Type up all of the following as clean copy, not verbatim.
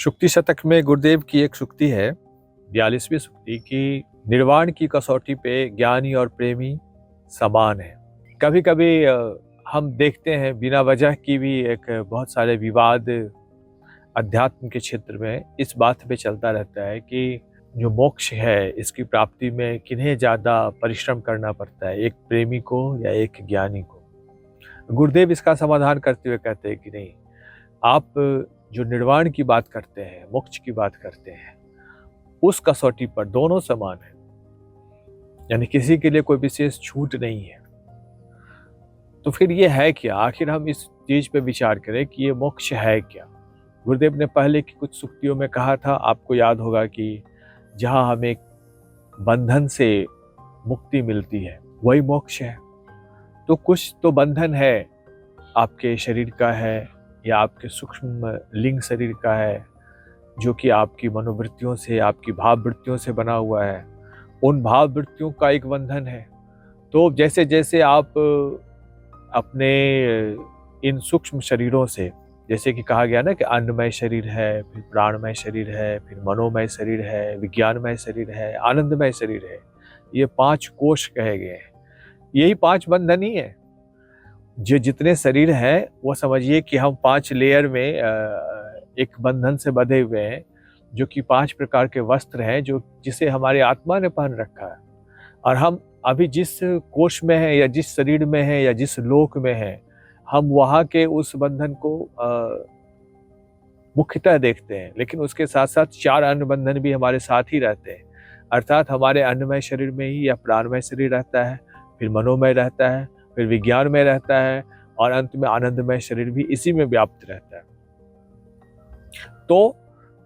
शुक्ति शतक में गुरुदेव की एक सूक्ति है, 42वीं सूक्ति की, निर्वाण की कसौटी पे ज्ञानी और प्रेमी समान है। कभी कभी हम देखते हैं बिना वजह की भी एक बहुत सारे विवाद अध्यात्म के क्षेत्र में इस बात पे चलता रहता है कि जो मोक्ष है इसकी प्राप्ति में किन्हें ज़्यादा परिश्रम करना पड़ता है, एक प्रेमी को या एक ज्ञानी को। गुरुदेव इसका समाधान करते हुए कहते हैं कि नहीं, आप जो निर्वाण की बात करते हैं, मोक्ष की बात करते हैं, उस कसौटी पर दोनों समान है, यानी किसी के लिए कोई विशेष छूट नहीं है। तो फिर ये है क्या? आखिर हम इस चीज पे विचार करें कि ये मोक्ष है क्या। गुरुदेव ने पहले की कुछ सूक्तियों में कहा था, आपको याद होगा कि जहां हमें बंधन से मुक्ति मिलती है वही मोक्ष है। तो कुछ तो बंधन है, आपके शरीर का है या आपके सूक्ष्म लिंग शरीर का है, जो कि आपकी मनोवृत्तियों से, आपकी भाववृत्तियों से बना हुआ है। उन भाववृत्तियों का एक बंधन है। तो जैसे जैसे आप अपने इन सूक्ष्म शरीरों से, जैसे कि कहा गया ना कि अन्नमय शरीर है, फिर प्राणमय शरीर है, फिर मनोमय शरीर है, विज्ञानमय शरीर है, आनंदमय शरीर है, ये 5 कोश कहे गए हैं। यही 5 बंधन ही है। जो जितने शरीर हैं वो समझिए कि हम 5 लेयर में एक बंधन से बंधे हुए हैं, जो कि 5 प्रकार के वस्त्र हैं, जो जिसे हमारी आत्मा ने पहन रखा है। और हम अभी जिस कोश में हैं या जिस शरीर में हैं या जिस लोक में हैं, हम वहाँ के उस बंधन को मुख्यतः देखते हैं, लेकिन उसके साथ साथ 4 अन्य बंधन भी हमारे साथ ही रहते हैं। अर्थात हमारे अन्नमय शरीर में ही या प्राणमय शरीर रहता है, फिर मनोमय रहता है, फिर विज्ञान में रहता है, और अंत में आनंदमय शरीर भी इसी में व्याप्त रहता है। तो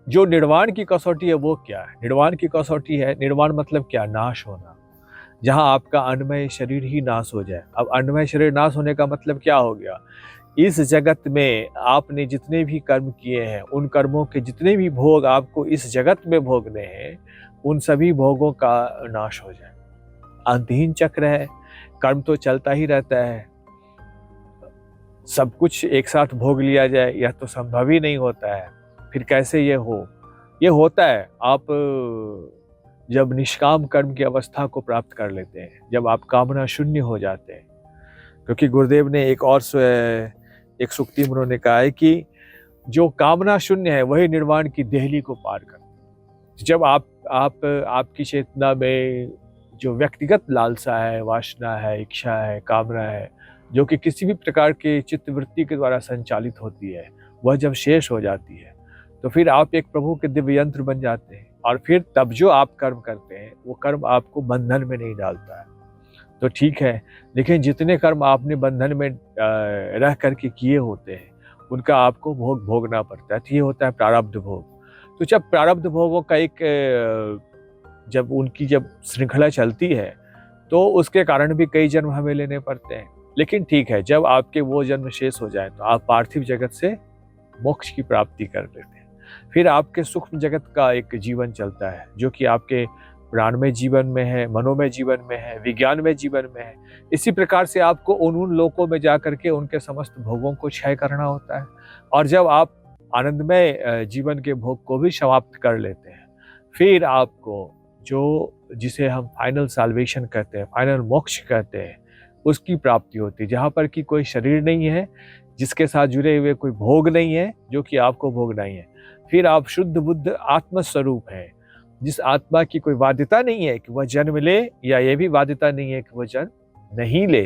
जो निर्वाण की कसौटी है वो क्या है? निर्वाण की कसौटी है, निर्वाण मतलब क्या? नाश होना। जहां आपका अन्नमय शरीर ही नाश हो जाए। अब अन्नमय शरीर नाश होने का मतलब क्या हो गया? इस जगत में आपने जितने भी कर्म किए हैं, उन कर्मों के जितने भी भोग आपको इस जगत में भोगने हैं, उन सभी भोगों का नाश हो जाए। अंतहीन चक्र है, कर्म तो चलता ही रहता है। सब कुछ एक साथ भोग लिया जाए यह तो संभव ही नहीं होता है। फिर कैसे ये हो? ये होता है आप जब निष्काम कर्म की अवस्था को प्राप्त कर लेते हैं, जब आप कामना शून्य हो जाते हैं। क्योंकि गुरुदेव ने एक सूक्ति में उन्होंने कहा है कि जो कामना शून्य है वही निर्वाण की देहली को पार करता है। जब आपकी चेतना में जो व्यक्तिगत लालसा है, वासना है, इच्छा है, कामना है, जो कि किसी भी प्रकार के चित्तवृत्ति के द्वारा संचालित होती है, वह जब शेष हो जाती है, तो फिर आप एक प्रभु के दिव्य यंत्र बन जाते हैं। और फिर तब जो आप कर्म करते हैं वो कर्म आपको बंधन में नहीं डालता है। तो ठीक है, लेकिन जितने कर्म आपने बंधन में रह करके किए होते हैं, उनका आपको भोग भोगना पड़ता है। तो ये होता है प्रारब्ध भोग। तो जब प्रारब्ध भोगों का जब उनकी श्रृंखला चलती है, तो उसके कारण भी कई जन्म हमें लेने पड़ते हैं। लेकिन ठीक है, जब आपके वो जन्म शेष हो जाए तो आप पार्थिव जगत से मोक्ष की प्राप्ति कर लेते हैं। फिर आपके सूक्ष्म जगत का एक जीवन चलता है, जो कि आपके प्राणमय जीवन में है, मनोमय जीवन में है, विज्ञानमय जीवन में है। इसी प्रकार से आपको उन लोकों में जा करके उनके समस्त भोगों को क्षय करना होता है। और जब आप आनंदमय जीवन के भोग को भी समाप्त कर लेते हैं, फिर आपको जिसे हम फाइनल साल्वेशन कहते हैं, फाइनल मोक्ष कहते हैं, उसकी प्राप्ति होती है, जहाँ पर कि कोई शरीर नहीं है, जिसके साथ जुड़े हुए कोई भोग नहीं है, जो कि आपको भोगना ही है। फिर आप शुद्ध बुद्ध आत्मस्वरूप हैं, जिस आत्मा की कोई बाध्यता नहीं है कि वह जन्म ले, या ये भी बाध्यता नहीं है कि वह जन्म नहीं ले।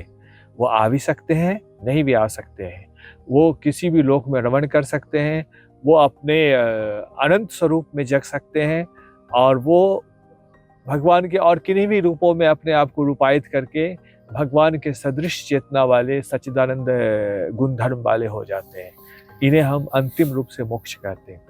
वो आ भी सकते हैं, नहीं भी आ सकते हैं। वो किसी भी लोक में रमण कर सकते हैं, वो अपने अनंत स्वरूप में जग सकते हैं, और वो भगवान के और किन्हीं भी रूपों में अपने आप को रूपायित करके भगवान के सदृश चेतना वाले, सच्चिदानंद गुणधर्म वाले हो जाते हैं। इन्हें हम अंतिम रूप से मोक्ष कहते हैं।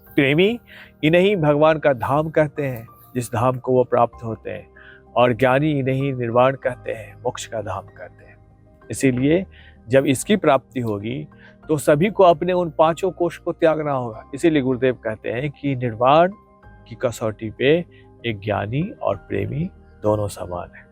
प्रेमी इन्हें ही भगवान का धाम कहते हैं, जिस धाम को वो प्राप्त होते हैं। और ज्ञानी इन्हें ही निर्वाण कहते हैं, मोक्ष का धाम कहते हैं। इसीलिए जब इसकी प्राप्ति होगी तो सभी को अपने उन 5 कोश को त्यागना होगा। इसीलिए गुरुदेव कहते हैं कि निर्वाण की कसौटी पे एक ज्ञानी और प्रेमी दोनों समान है।